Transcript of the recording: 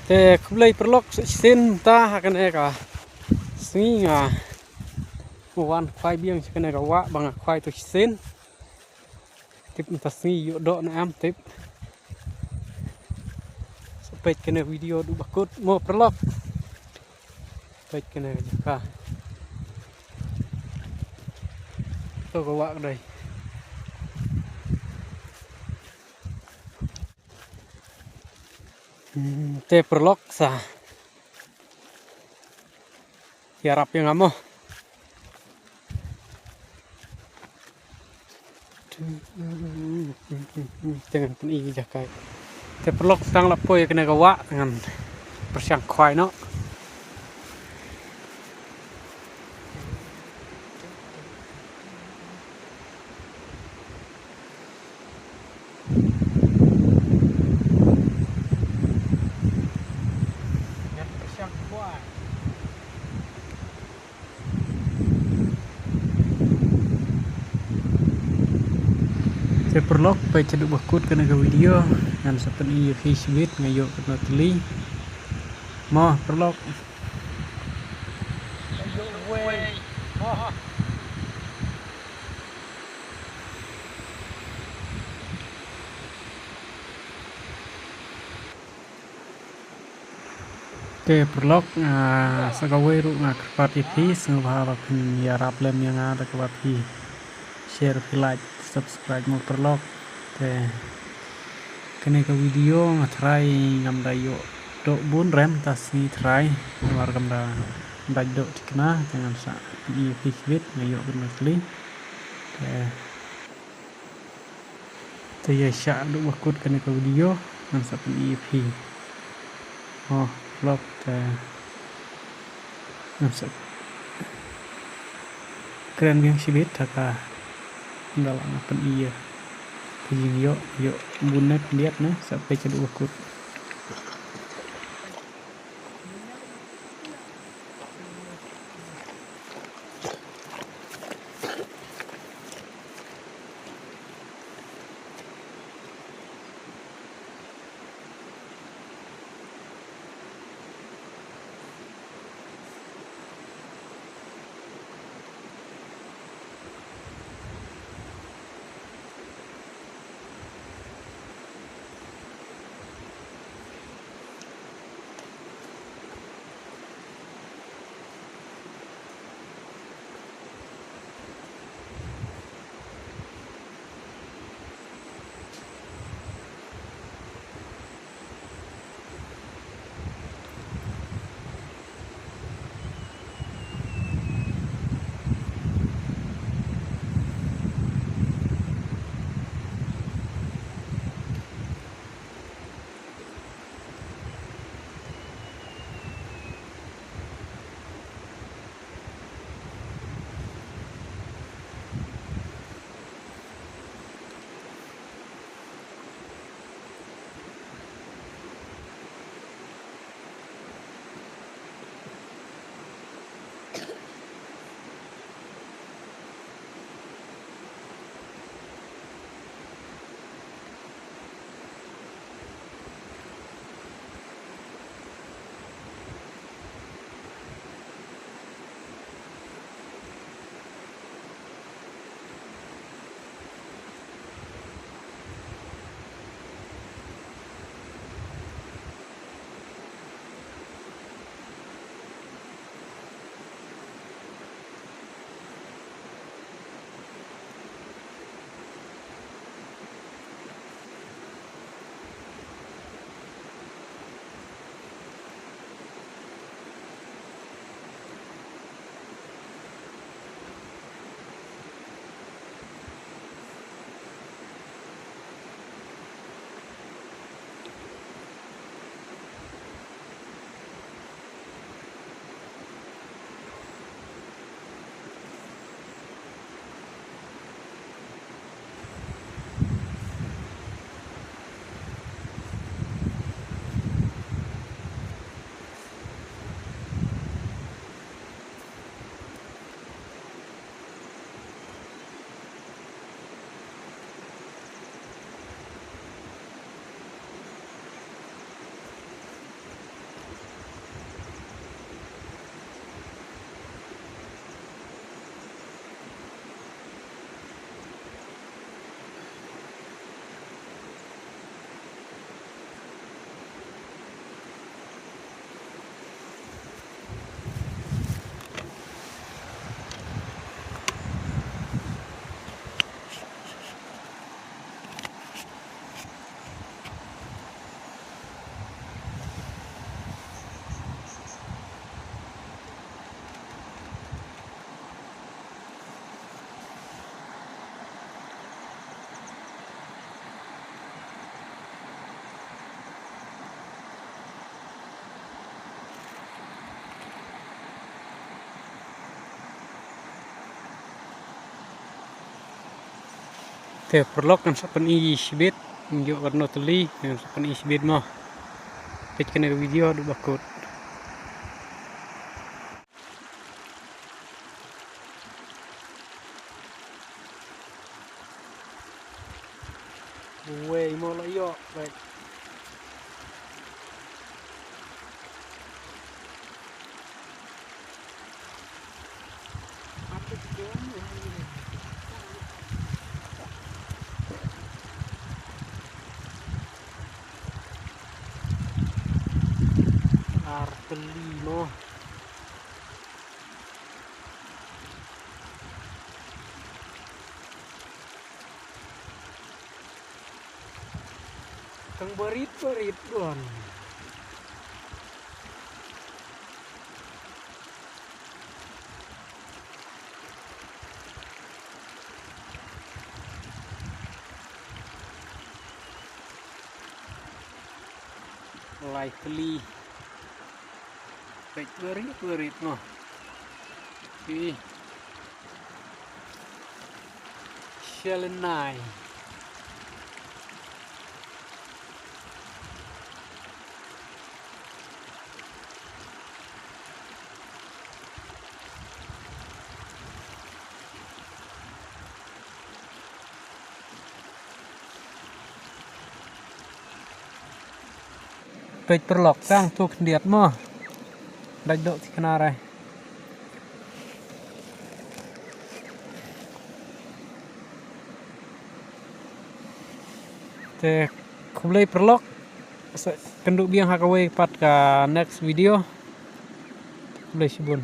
Te kulai perlok sen ta akan eka singa wan khoai biang chikan eka wa bang khoai tu sen tip ta singi yo do na am tip sepet kena video du bakut mo perlok sepet kena ka to ko wa dai te perlok sa tiarap yang amo dengan pun i jakai te perlok tang lapoi kena gawa dengan persiang khoai no saya perlok pai ceduk bakut kena ke video dan seperti Facebook ngayok kena teli mau perlok oke perlok sagawe ru ngak kerpati pi sengah pin ya raplem yang ada kerpati share like subscribe mo perlok te kene ke video ngatrai ngam dayo dok bun rem tasni try war gamda dayo tikna dengan sa i pisbit ngayo kena kli te ya sya dok bakut kene ke video ngan sa i pi oh vlog te ngan sa keren biang sibit taka dalam apa iya pijing yo bunet lihat nah sampai ceduk bakut te perlok kan sapan isbit njuk warna teli kan sapan isbit mah pej kena video du bakut Wei mo lo yo baik arteli mo kang berit don likely baik berit mah ih Shelenai pej perlok sang tu kendiat mah dak dok si kenarai te kublai perlok kenduk biang hakawai pat ka next video kublai sibun